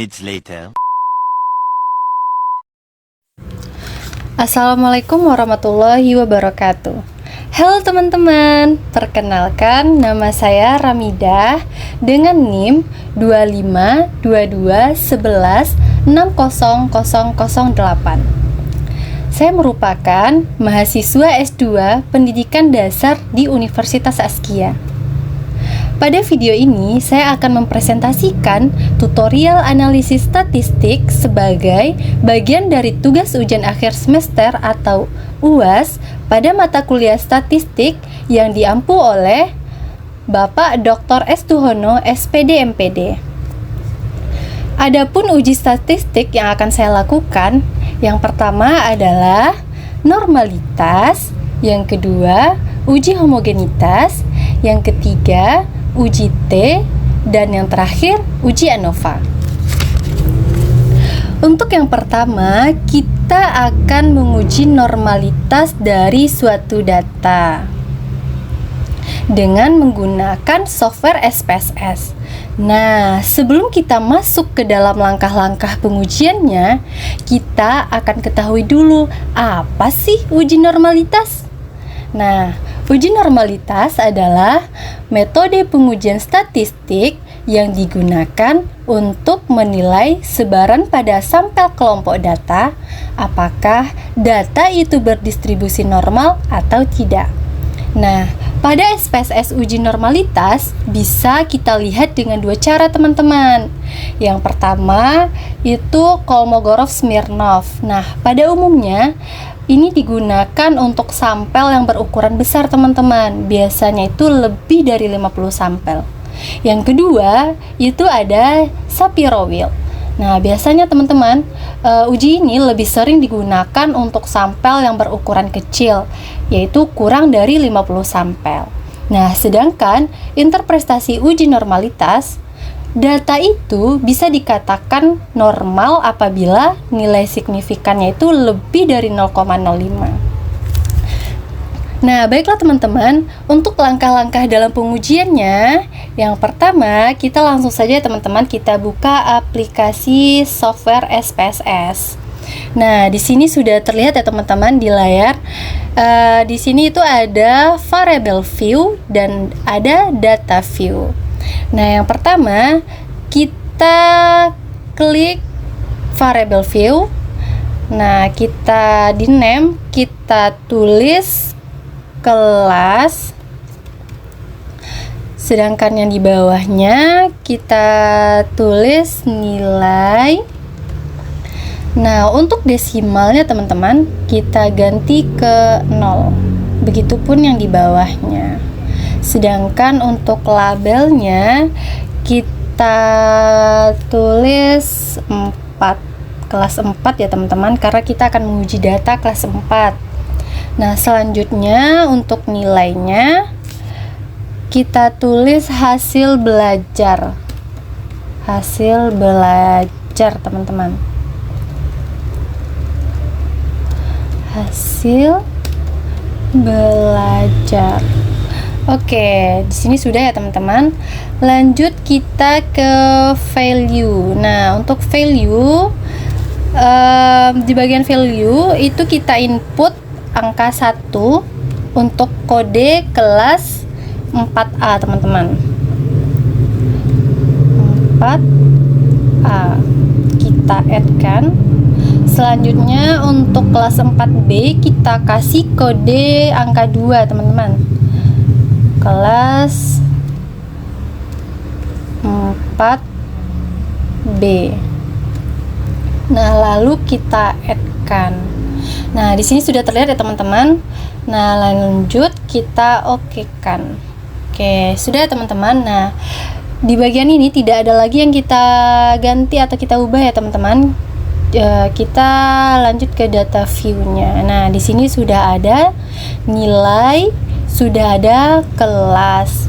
minutes later. Assalamualaikum warahmatullahi wabarakatuh. Halo teman-teman, perkenalkan nama saya Ramidah dengan NIM 252211600008. Saya merupakan mahasiswa S2 Pendidikan Dasar di Universitas Askia. Pada video ini, saya akan mempresentasikan tutorial analisis statistik sebagai bagian dari tugas ujian akhir semester atau UAS pada mata kuliah statistik yang diampu oleh Bapak Dr. S. Tuhono, SPD MPD. Adapun uji statistik yang akan saya lakukan, yang pertama adalah normalitas, yang kedua uji homogenitas, yang ketiga uji T, dan yang terakhir uji ANOVA. Untuk yang pertama, kita akan menguji normalitas dari suatu data dengan menggunakan software SPSS. Nah, sebelum kita masuk ke dalam langkah-langkah pengujiannya, kita akan ketahui dulu apa sih uji normalitas. Nah, uji normalitas adalah metode pengujian statistik yang digunakan untuk menilai sebaran pada sampel kelompok data, apakah data itu berdistribusi normal atau tidak. Nah, pada SPSS uji normalitas bisa kita lihat dengan dua cara teman-teman. Yang pertama itu Kolmogorov-Smirnov. Nah, pada umumnya ini digunakan untuk sampel yang berukuran besar teman-teman. Biasanya itu lebih dari 50 sampel. Yang kedua itu ada Shapiro-Wilk. Nah, biasanya teman-teman uji ini lebih sering digunakan untuk sampel yang berukuran kecil, yaitu kurang dari 50 sampel. Nah, sedangkan interpretasi uji normalitas, data itu bisa dikatakan normal apabila nilai signifikannya itu lebih dari 0,05. Nah, baiklah teman-teman, untuk langkah-langkah dalam pengujiannya, yang pertama, kita langsung saja teman-teman kita buka aplikasi software SPSS. Nah, di sini sudah terlihat ya teman-teman di layar. Di sini itu ada variable view dan ada data view. Nah, yang pertama, kita klik variable view. Nah, kita di name, kita tulis kelas, sedangkan yang di bawahnya kita tulis nilai. Nah, untuk desimalnya teman-teman kita ganti ke 0, begitupun yang di bawahnya. Sedangkan untuk labelnya kita tulis 4, kelas 4 ya teman-teman, karena kita akan menguji data kelas 4. Nah, selanjutnya untuk nilainya kita tulis hasil belajar. Hasil belajar, teman-teman. Hasil belajar. Oke, di sini sudah ya, teman-teman. Lanjut kita ke value. Nah, untuk value di bagian value itu kita input angka 1 untuk kode kelas 4A teman-teman. 4A kita add kan. Selanjutnya untuk kelas 4B kita kasih kode angka 2 teman-teman. Kelas 4B. Nah, lalu kita add kan. Nah, di sini sudah terlihat ya teman-teman. Nah, lanjut kita okekan. Oke, sudah ya teman-teman. Nah, di bagian ini tidak ada lagi yang kita ganti atau kita ubah ya teman-teman. Kita lanjut ke data view-nya. Nah, di sini sudah ada nilai, sudah ada kelas.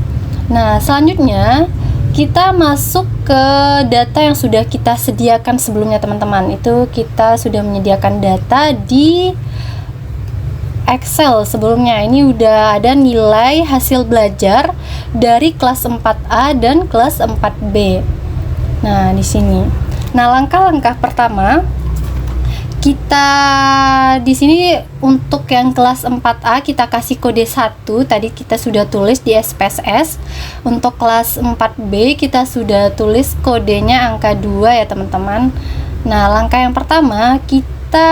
Nah, selanjutnya kita masuk ke data yang sudah kita sediakan sebelumnya teman-teman. Itu kita sudah menyediakan data di Excel sebelumnya. Ini udah ada nilai hasil belajar dari kelas 4A dan kelas 4B. Nah, di sini. Nah, langkah-langkah pertama kita di sini untuk yang kelas 4A kita kasih kode 1, tadi kita sudah tulis di SPSS. Untuk kelas 4B kita sudah tulis kodenya angka 2 ya teman-teman. Nah, langkah yang pertama kita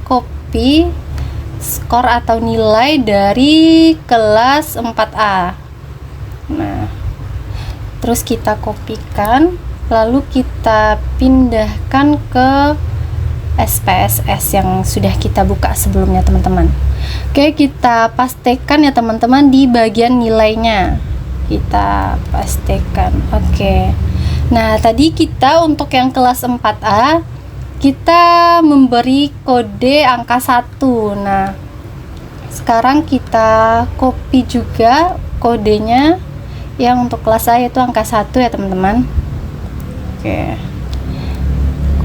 copy skor atau nilai dari kelas 4A. Nah, terus kita kopikan, lalu kita pindahkan ke SPSS yang sudah kita buka sebelumnya teman-teman. Oke, kita pastikan ya teman-teman di bagian nilainya. Kita pastikan. Oke. Nah, tadi kita untuk yang kelas 4A kita memberi kode angka 1. Nah, sekarang kita copy juga kodenya yang untuk kelas A yaitu angka 1 ya teman-teman. Oke.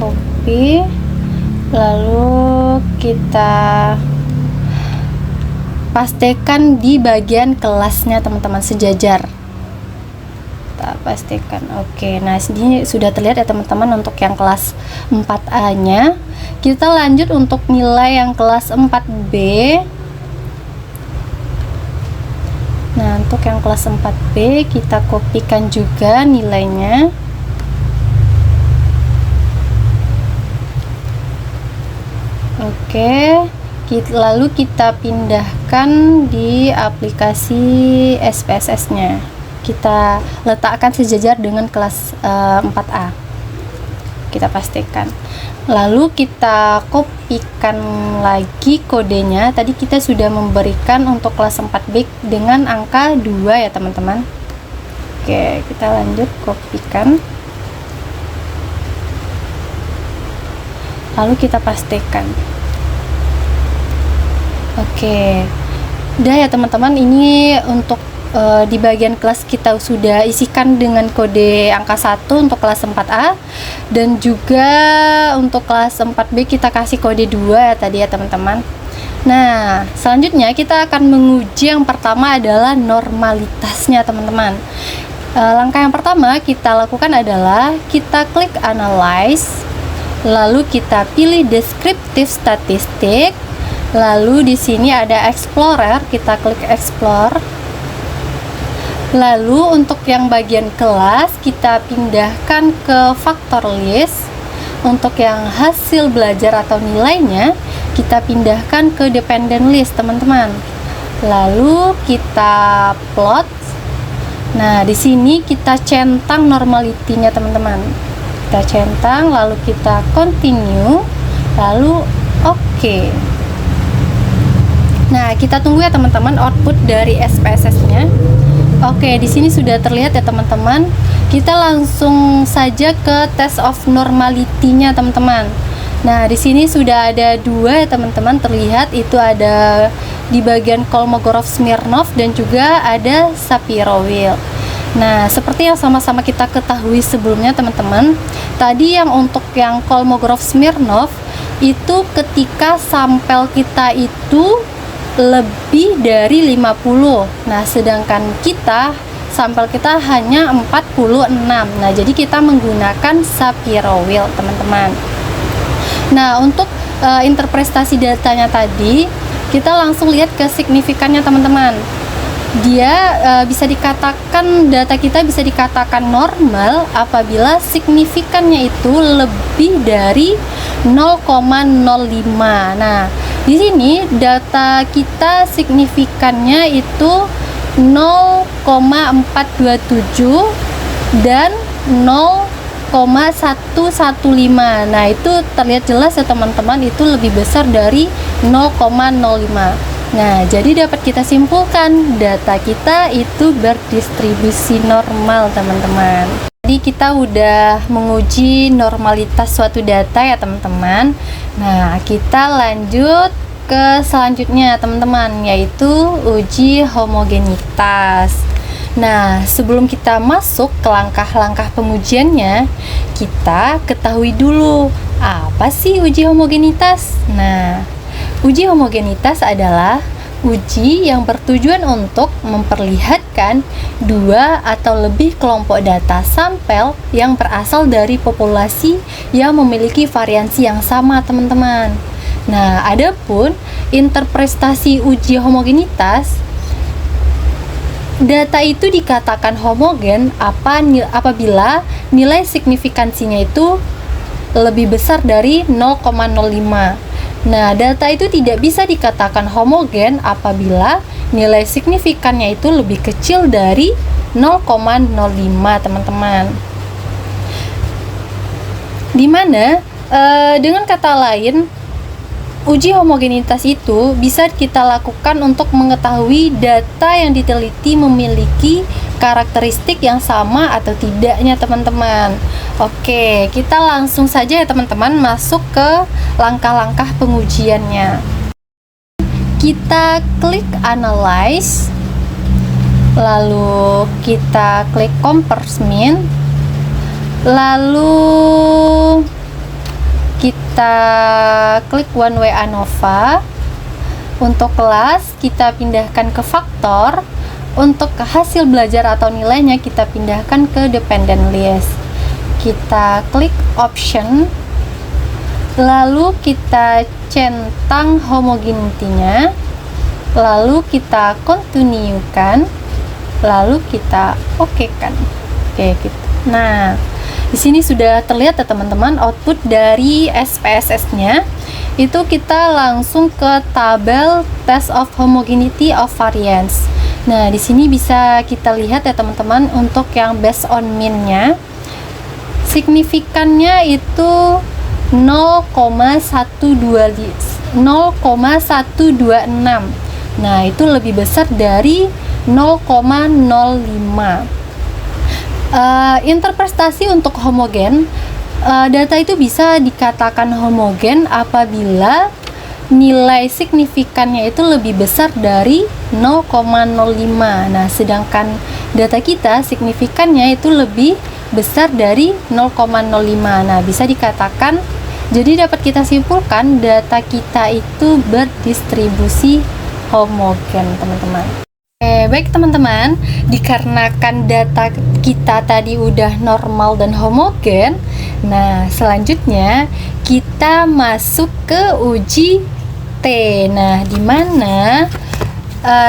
Copy, lalu kita pastikan di bagian kelasnya teman-teman sejajar. Kita pastikan. Oke, nah sini sudah terlihat ya teman-teman untuk yang kelas 4A nya. Kita lanjut untuk nilai yang kelas 4B. Nah, untuk yang kelas 4B kita kopikan juga nilainya. Oke, lalu kita pindahkan di aplikasi SPSS-nya. Kita letakkan sejajar dengan kelas 4A. Kita pastikan. Lalu kita kopikan lagi kodenya. Tadi kita sudah memberikan untuk kelas 4B dengan angka 2 ya teman-teman. Oke, kita lanjut kopikan. Lalu kita pastikan. Oke, udah ya teman-teman, ini untuk di bagian kelas kita sudah isikan dengan kode angka 1 untuk kelas 4A, dan juga untuk kelas 4B kita kasih kode 2 ya tadi ya teman-teman. Nah, selanjutnya kita akan menguji yang pertama adalah normalitasnya teman-teman. Langkah yang pertama kita lakukan adalah kita klik analyze, lalu kita pilih descriptive statistik, lalu di sini ada explorer, kita klik explore. Lalu untuk yang bagian kelas kita pindahkan ke factor list. Untuk yang hasil belajar atau nilainya kita pindahkan ke dependent list teman-teman. Lalu kita plot. Nah, di sini kita centang normalitinya teman-teman. Kita centang, lalu kita continue, lalu oke. Nah, kita tunggu ya teman-teman output dari SPSS-nya. Oke, di sini sudah terlihat ya teman-teman. Kita langsung saja ke test of normality-nya teman-teman. Nah, di sini sudah ada 2 ya teman-teman, terlihat itu ada di bagian Kolmogorov-Smirnov dan juga ada Shapiro-Wilk. Nah, seperti yang sama-sama kita ketahui sebelumnya teman-teman, tadi yang untuk yang Kolmogorov-Smirnov itu ketika sampel kita itu lebih dari 50. Nah, sedangkan kita sampel kita hanya 46. Nah, jadi kita menggunakan Shapiro-Wilk teman-teman. Nah, untuk interpretasi datanya tadi, kita langsung lihat ke signifikannya teman-teman. Dia bisa dikatakan, data kita bisa dikatakan normal apabila signifikannya itu lebih dari 0,05. Nah, di sini data kita signifikannya itu 0,427 dan 0,115. Nah, itu terlihat jelas ya teman-teman, itu lebih besar dari 0,05. Nah, jadi dapat kita simpulkan data kita itu berdistribusi normal teman-teman. Jadi kita udah menguji normalitas suatu data ya teman-teman. Nah, kita lanjut ke selanjutnya teman-teman, yaitu uji homogenitas. Nah, sebelum kita masuk ke langkah-langkah pengujiannya, kita ketahui dulu apa sih uji homogenitas. Nah, uji homogenitas adalah uji yang bertujuan untuk memperlihatkan memberikan dua atau lebih kelompok data sampel yang berasal dari populasi yang memiliki variansi yang sama, teman-teman. Nah, adapun interpretasi uji homogenitas, data itu dikatakan homogen apabila nilai signifikansinya itu lebih besar dari 0,05. Nah, data itu tidak bisa dikatakan homogen apabila nilai signifikannya itu lebih kecil dari 0,05, teman-teman. Dimana dengan kata lain, uji homogenitas itu bisa kita lakukan untuk mengetahui data yang diteliti memiliki karakteristik yang sama atau tidaknya, teman-teman. Oke, kita langsung saja ya teman-teman masuk ke langkah-langkah pengujiannya. Kita klik analyze, lalu kita klik comparison, lalu kita klik one way ANOVA. Untuk kelas kita pindahkan ke faktor, untuk hasil belajar atau nilainya kita pindahkan ke dependent list. Kita klik option, lalu kita centang homogeneity-nya, lalu kita continue-kan, lalu kita oke-kan. Oke, gitu. Nah, di sini sudah terlihat ya teman-teman output dari SPSS-nya. Itu kita langsung ke tabel test of homogeneity of variance. Nah, di sini bisa kita lihat ya teman-teman, untuk yang based on mean-nya signifikannya itu 0,126. Nah, itu lebih besar dari 0,05. Interpretasi untuk homogen, data itu bisa dikatakan homogen apabila nilai signifikannya itu lebih besar dari 0,05. Nah, sedangkan data kita signifikannya itu lebih besar dari 0,05. Nah, bisa dikatakan, jadi dapat kita simpulkan data kita itu berdistribusi homogen, teman-teman. Oke, baik teman-teman, dikarenakan data kita tadi udah normal dan homogen, nah selanjutnya kita masuk ke uji T. Nah, dimana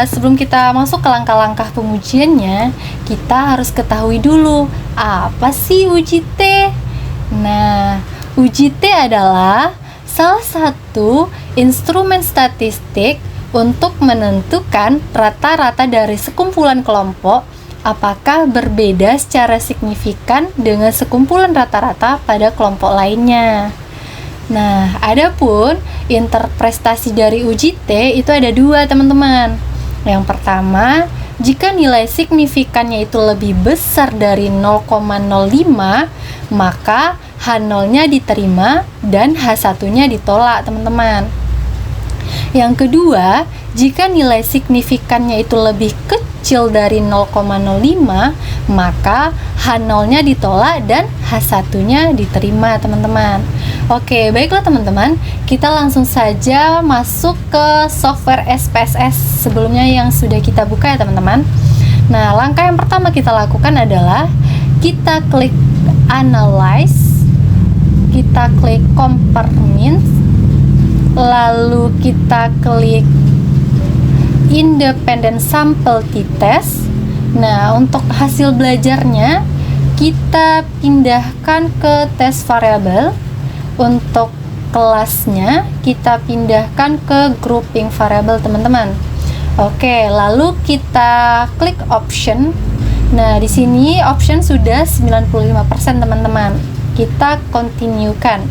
sebelum kita masuk ke langkah-langkah pengujiannya, kita harus ketahui dulu apa sih uji T. Nah, uji T adalah salah satu instrumen statistik untuk menentukan rata-rata dari sekumpulan kelompok apakah berbeda secara signifikan dengan sekumpulan rata-rata pada kelompok lainnya. Nah, adapun interpretasi dari uji T itu ada dua, teman-teman. Yang pertama, jika nilai signifikannya itu lebih besar dari 0,05, maka H0-nya diterima dan H1-nya ditolak, teman-teman. Yang kedua, jika nilai signifikannya itu lebih kecil dari 0,05, maka H0-nya ditolak dan H1-nya diterima, teman-teman. Oke, baiklah teman-teman, kita langsung saja masuk ke software SPSS sebelumnya yang sudah kita buka ya teman-teman. Nah, langkah yang pertama kita lakukan adalah kita klik analyze, kita klik compare means, lalu kita klik independent sample t-test. Nah, untuk hasil belajarnya kita pindahkan ke test variable. Untuk kelasnya kita pindahkan ke grouping variable, teman-teman. Oke, lalu kita klik option. Nah, di sini option sudah 95%, teman-teman. Kita continue-kan.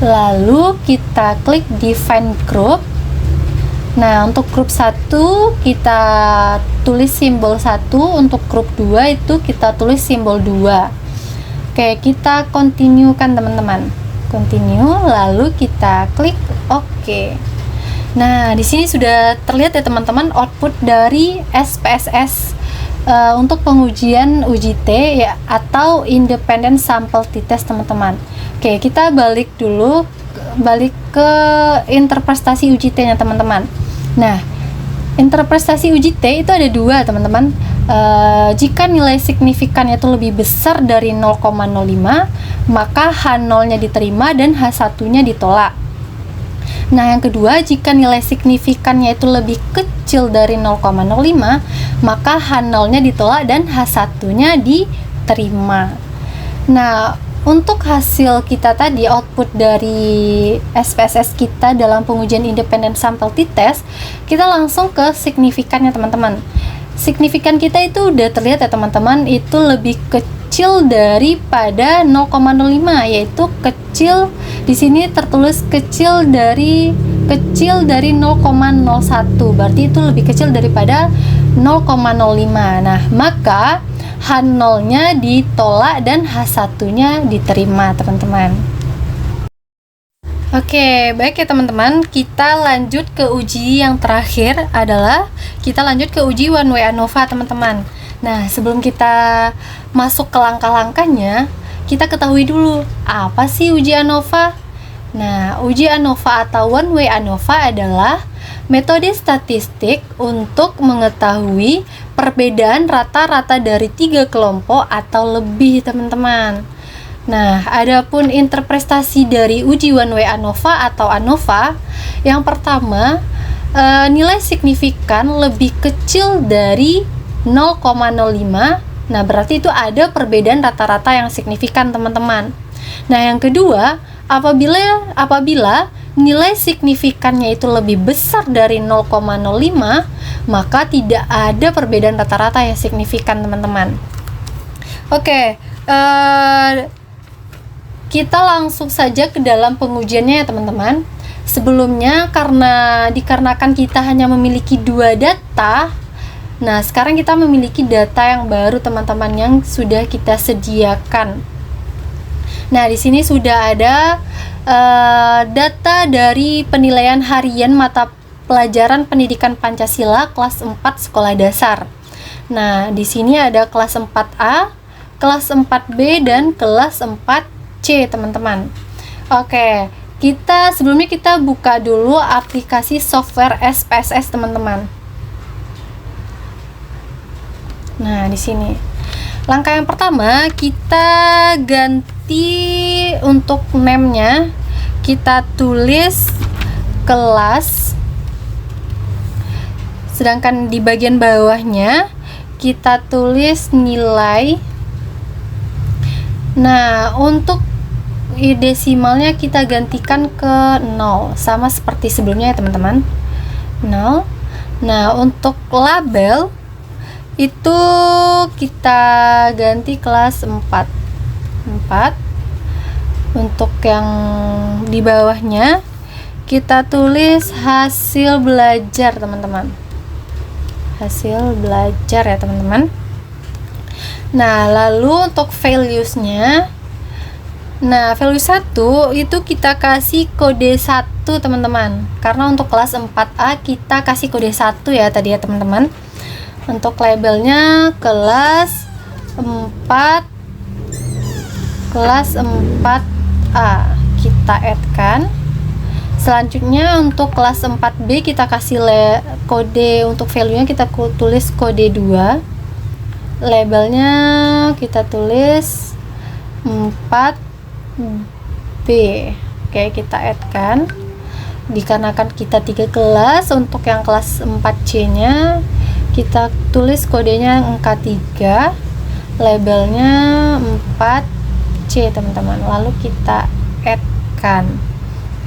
Lalu kita klik define group. Nah, untuk grup 1 kita tulis simbol 1, untuk grup 2 itu kita tulis simbol 2. Oke, kita continue kan teman-teman. Continue, lalu kita klik OK. Nah, di sini sudah terlihat ya teman-teman output dari SPSS untuk pengujian uji T ya, atau independent sample t-test, teman-teman. Oke, kita balik ke interpretasi uji T-nya, teman-teman. Nah, Interpretasi uji T itu ada dua, teman-teman. Jika nilai signifikannya itu lebih besar dari 0,05, maka H0-nya diterima dan H1-nya ditolak. Nah, yang kedua, jika nilai signifikannya itu lebih kecil dari 0,05, maka H0-nya ditolak dan H1-nya diterima. Nah, untuk hasil kita tadi, output dari SPSS kita dalam pengujian independent sample t-test, kita langsung ke signifikannya, teman-teman. Signifikan kita itu udah terlihat ya, teman-teman, itu lebih kecil daripada 0,05, yaitu kecil, di sini tertulis kecil dari 0,01, berarti itu lebih kecil daripada 0,05. Nah, maka H0-nya ditolak dan H1-nya diterima, teman-teman. Oke, baik ya teman-teman, kita lanjut ke uji yang terakhir adalah kita lanjut ke uji one way ANOVA, teman-teman. Nah, sebelum kita masuk ke langkah-langkahnya, kita ketahui dulu apa sih uji ANOVA. Nah, uji ANOVA atau one way ANOVA adalah metode statistik untuk mengetahui perbedaan rata-rata dari 3 kelompok atau lebih, teman-teman. Nah, adapun interpretasi dari uji one way ANOVA atau ANOVA, yang pertama, nilai signifikan lebih kecil dari 0,05. Nah, berarti itu ada perbedaan rata-rata yang signifikan, teman-teman. Nah, yang kedua, apabila nilai signifikannya itu lebih besar dari 0,05, maka tidak ada perbedaan rata-rata yang signifikan, teman-teman. Oke, kita langsung saja ke dalam pengujiannya ya, teman-teman. Sebelumnya, dikarenakan kita hanya memiliki 2 data, nah sekarang kita memiliki data yang baru, teman-teman, yang sudah kita sediakan. Nah, di sini sudah ada data dari penilaian harian mata pelajaran pendidikan Pancasila kelas 4 sekolah dasar. Nah, di sini ada kelas 4A, kelas 4B, dan kelas 4C, teman-teman. Oke, sebelumnya kita buka dulu aplikasi software SPSS, teman-teman. Nah, di sini. Langkah yang pertama, kita ganti untuk name-nya, kita tulis kelas, sedangkan di bagian bawahnya kita tulis nilai. Nah, untuk desimalnya kita gantikan ke 0, sama seperti sebelumnya ya, teman-teman, 0. Nah, untuk label itu kita ganti kelas 4. Untuk yang di bawahnya kita tulis hasil belajar, teman-teman. Hasil belajar ya, teman-teman. Nah, lalu untuk values-nya, nah, value 1 itu kita kasih kode 1, teman-teman. Karena untuk kelas 4A kita kasih kode 1 ya tadi ya, teman-teman. Untuk labelnya kelas 4A kita add-kan. Selanjutnya untuk kelas 4B kita kasih kode, untuk value-nya kita tulis kode 2. Labelnya kita tulis 4B. Oke, kita add-kan. Dikarenakan kita 3 kelas, untuk yang kelas 4C-nya kita tulis kodenya angka 3, labelnya 4C, teman-teman. Lalu kita add-kan.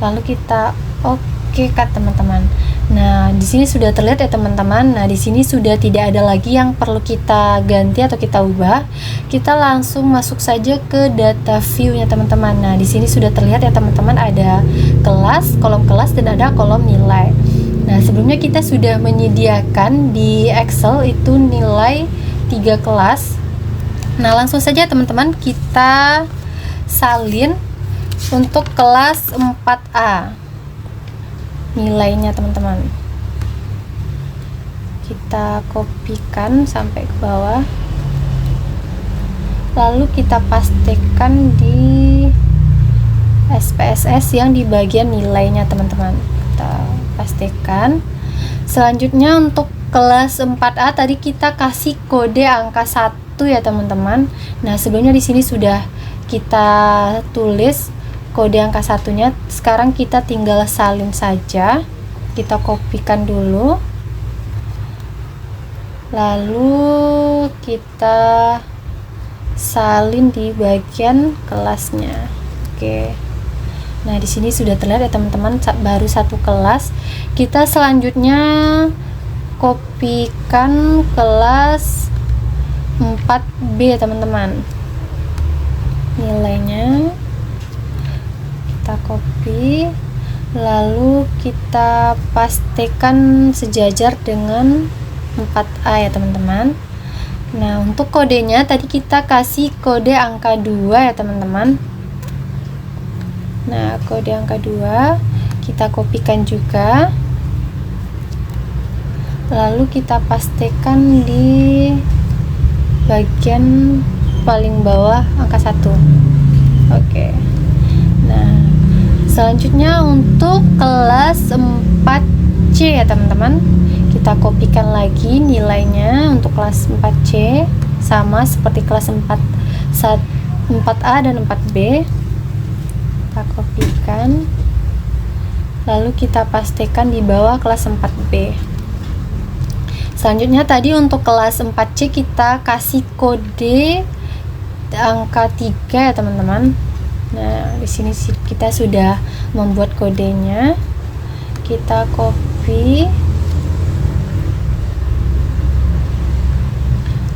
Lalu kita oke-kan, teman-teman. Nah, di sini sudah terlihat ya, teman-teman. Nah, di sini sudah tidak ada lagi yang perlu kita ganti atau kita ubah. Kita langsung masuk saja ke data view-nya, teman-teman. Nah, di sini sudah terlihat ya, teman-teman, ada kelas, kolom kelas, dan ada kolom nilai. Nah, sebelumnya kita sudah menyediakan di Excel itu nilai 3 kelas. Nah, langsung saja teman-teman kita salin untuk kelas 4A nilainya, teman-teman. Kita kopikan sampai ke bawah, lalu kita pastikan di SPSS yang di bagian nilainya, teman-teman. Kita pastikan. Selanjutnya untuk kelas 4A tadi kita kasih kode angka 1 ya teman-teman. Nah, sebelumnya di sini sudah kita tulis kode angka 1-nya. Sekarang kita tinggal salin saja. Kita kopikan dulu. Lalu kita salin di bagian kelasnya. Oke. Nah, di sini sudah terlihat ya teman-teman, baru satu kelas. Kita selanjutnya kopikan kelas 4B ya teman-teman. Nilainya kita copy, lalu kita pastikan sejajar dengan 4A ya teman-teman. Nah, untuk kodenya tadi kita kasih kode angka 2 ya teman-teman. Nah, kode angka 2 kita kopikan juga, lalu kita pastikan di bagian paling bawah angka 1. Oke. Nah, selanjutnya untuk kelas 4C ya teman-teman, kita kopikan lagi nilainya. Untuk kelas 4C sama seperti kelas 4A dan 4B. Kita kopikan, lalu kita pastikan di bawah kelas 4B. Selanjutnya tadi untuk kelas 4C kita kasih kode angka 3 ya teman-teman. Nah, di sini kita sudah membuat kodenya. Kita copy,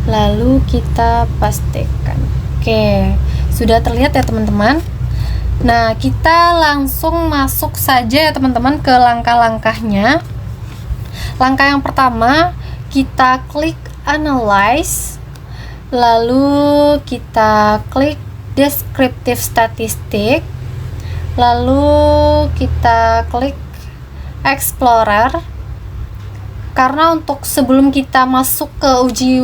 lalu kita pastikan. Oke, sudah terlihat ya teman-teman. Nah, kita langsung masuk saja ya teman-teman ke langkah-langkahnya. Langkah yang pertama, kita klik analyze, lalu kita klik descriptive statistic, lalu kita klik explorer. Karena untuk sebelum kita masuk ke uji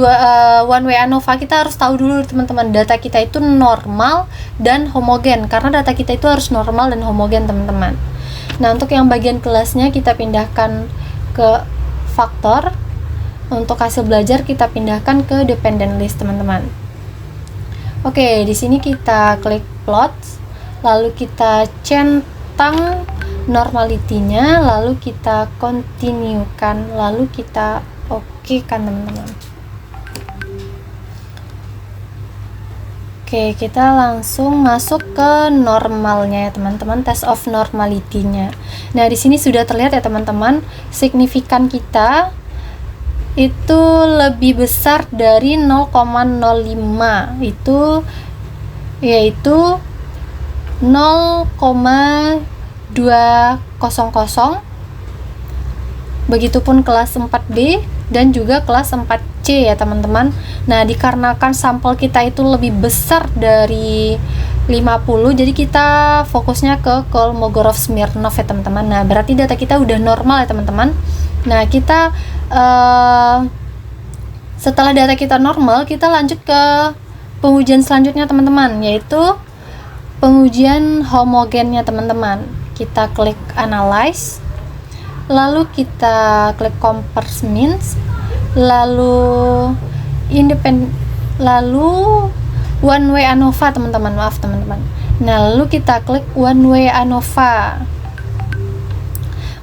one way ANOVA, kita harus tahu dulu teman-teman, data kita itu normal dan homogen. Karena data kita itu harus normal dan homogen teman-teman. Nah, untuk yang bagian kelasnya kita pindahkan ke faktor. Untuk hasil belajar kita pindahkan ke dependent list teman-teman. Oke, di sini kita klik plot, lalu kita centang normality-nya, lalu kita continue-kan, lalu kita oke-kan teman-teman. Oke, kita langsung masuk ke normalnya ya teman-teman, test of normality-nya. Nah, di sini sudah terlihat ya teman-teman, signifikan kita itu lebih besar dari 0,05, itu yaitu 0,200. Begitupun kelas 4B dan juga kelas 4C ya teman-teman. Nah, dikarenakan sampel kita itu lebih besar dari 50, jadi kita fokusnya ke Kolmogorov-Smirnov ya teman-teman. Nah, berarti data kita udah normal ya teman-teman. Nah, kita setelah data kita normal, kita lanjut ke pengujian selanjutnya teman-teman, yaitu pengujian homogennya teman-teman. Kita klik analyze, lalu kita klik compare means, lalu one way ANOVA teman-teman, maaf teman-teman. Nah, lalu kita klik one way ANOVA.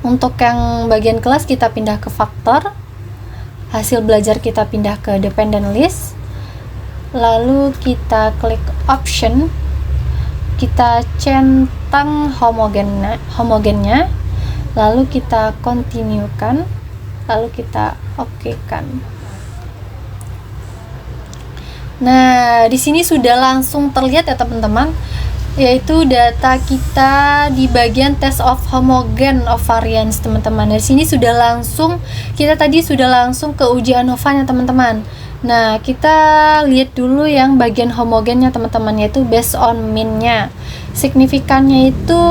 Untuk yang bagian kelas kita pindah ke faktor, hasil belajar kita pindah ke dependent list, lalu kita klik option, kita centang homogennya, lalu kita continue-kan, lalu kita oke-kan. Nah, di sini sudah langsung terlihat ya teman-teman, yaitu data kita di bagian test of homogen of variance teman-teman. Di sini sudah langsung, kita tadi sudah langsung ke uji ANOVA-nya teman-teman. Nah, kita lihat dulu yang bagian homogennya teman-teman, yaitu based on mean-nya. Signifikannya itu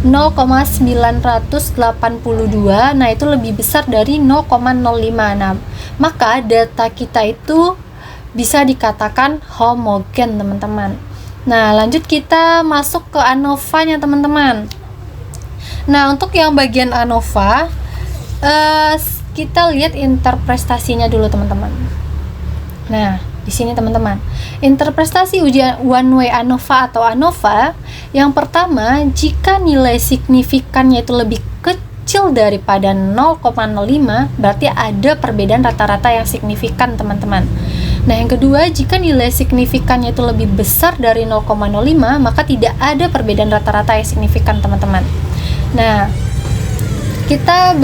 0,982. Nah, itu lebih besar dari 0,056. Maka data kita itu bisa dikatakan homogen teman-teman. Nah, lanjut kita masuk ke ANOVA-nya teman-teman. Nah, untuk yang bagian ANOVA, kita lihat interpretasinya dulu teman-teman. Nah, di sini teman-teman, interpretasi uji one way ANOVA atau ANOVA, yang pertama, jika nilai signifikannya itu lebih kecil daripada 0,05, berarti ada perbedaan rata-rata yang signifikan teman-teman. Nah, yang kedua, jika nilai signifikannya itu lebih besar dari 0,05, maka tidak ada perbedaan rata-rata yang signifikan teman-teman. Nah, kita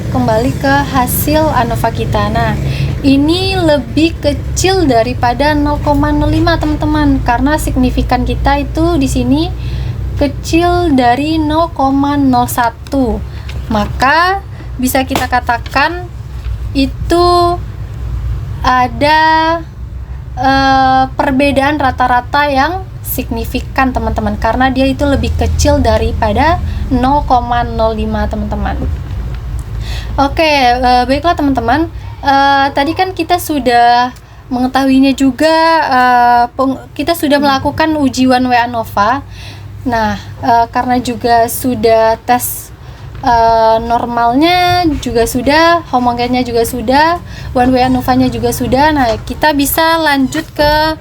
kembali ke hasil ANOVA kita. Nah, ini lebih kecil daripada 0,05 teman-teman, karena signifikan kita itu di sini kecil dari 0,01. Maka bisa kita katakan itu ada perbedaan rata-rata yang signifikan teman-teman, karena dia itu lebih kecil daripada 0,05 teman-teman. Oke, baiklah teman-teman. Tadi kan kita sudah mengetahuinya juga, kita sudah melakukan uji one way ANOVA. Nah, karena juga sudah tes normalnya juga sudah, homogennya juga sudah, one way ANOVA-nya juga sudah. Nah, kita bisa lanjut ke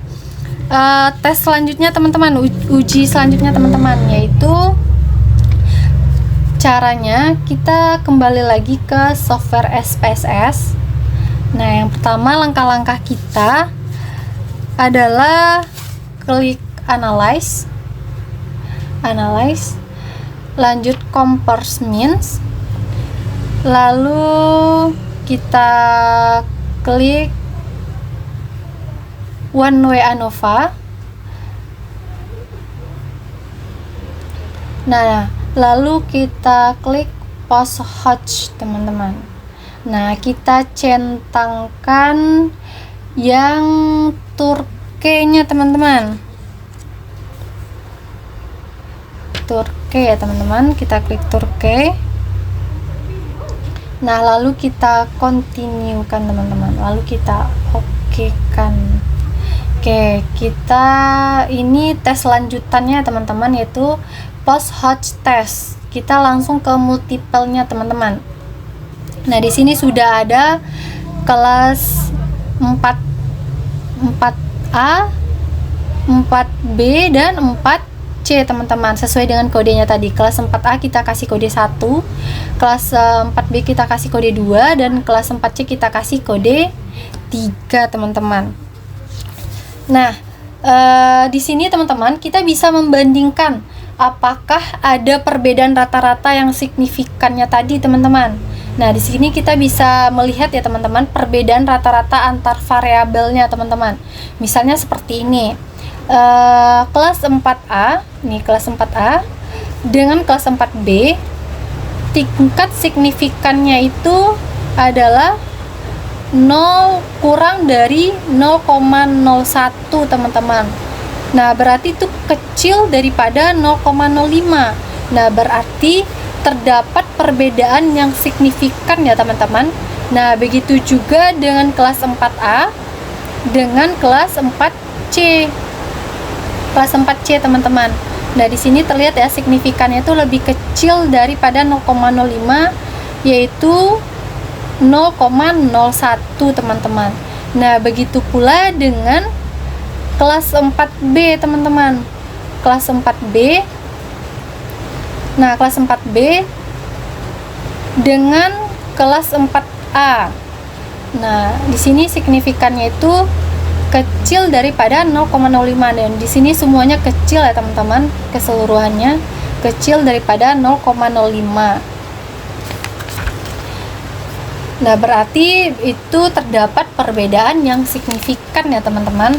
tes selanjutnya teman-teman, uji selanjutnya teman-teman, yaitu caranya kita kembali lagi ke software SPSS. Nah, yang pertama langkah-langkah kita adalah klik analyze, lanjut compare means, lalu kita klik one way ANOVA. Nah, lalu kita klik post Hodge teman-teman. Nah, kita centangkan yang Turkey-nya teman-teman. Turkey ya teman-teman, kita klik Turkey. Nah, lalu kita continue kan teman-teman, lalu kita oke kan. Oke, kita ini tes lanjutannya teman-teman, yaitu post Hodge test. Kita langsung ke multiple-nya teman-teman. Nah, di sini sudah ada kelas 4A, 4B dan 4C teman-teman, sesuai dengan kodenya tadi. Kelas 4A kita kasih kode 1, kelas 4B kita kasih kode 2, dan kelas 4C kita kasih kode 3 teman-teman. Nah, di sini teman-teman kita bisa membandingkan apakah ada perbedaan rata-rata yang signifikannya tadi teman-teman. Nah, di sini kita bisa melihat ya teman-teman perbedaan rata-rata antar variabelnya teman-teman. Misalnya seperti ini, kelas 4A, nih kelas 4A dengan kelas 4B, tingkat signifikannya itu adalah 0 kurang dari 0,01 teman-teman. Nah, berarti itu kecil daripada 0,05. Nah, berarti terdapat perbedaan yang signifikan ya teman-teman. Nah, begitu juga dengan kelas 4A dengan kelas 4C. Kelas 4C teman-teman. Nah, di sini terlihat ya signifikannya itu lebih kecil daripada 0,05, yaitu 0,01 teman-teman. Nah, begitu pula dengan kelas 4B teman-teman. Kelas 4B. Nah, kelas 4B dengan kelas 4A. Nah, di sini signifikannya itu kecil daripada 0,05, dan di sini semuanya kecil ya teman-teman, keseluruhannya kecil daripada 0,05. Nah, berarti itu terdapat perbedaan yang signifikan ya teman-teman.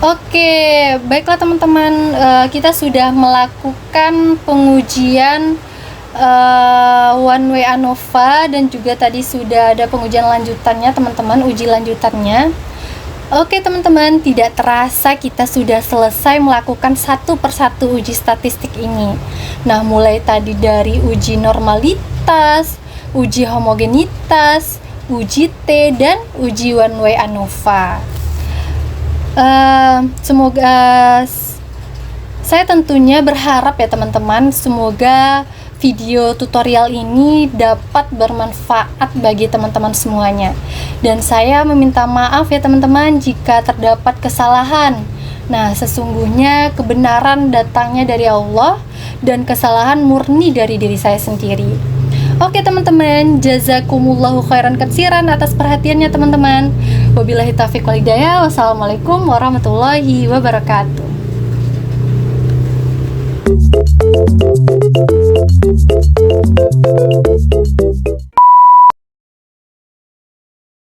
Oke, baiklah teman-teman, kita sudah melakukan pengujian one way ANOVA, dan juga tadi sudah ada pengujian lanjutannya teman-teman, uji lanjutannya. Oke teman-teman, tidak terasa kita sudah selesai melakukan satu persatu uji statistik ini. Nah, mulai tadi dari uji normalitas, uji homogenitas, uji T, dan uji one way ANOVA. Semoga Saya tentunya berharap ya teman-teman, semoga video tutorial ini dapat bermanfaat bagi teman-teman semuanya. Dan saya meminta maaf ya teman-teman jika terdapat kesalahan. Nah, sesungguhnya kebenaran datangnya dari Allah dan kesalahan murni dari diri saya sendiri. Oke teman-teman, jazakumullahu khairan katsiran atas perhatiannya teman-teman. Wabillahi taufiq wal hidayah. Wassalamualaikum warahmatullahi wabarakatuh.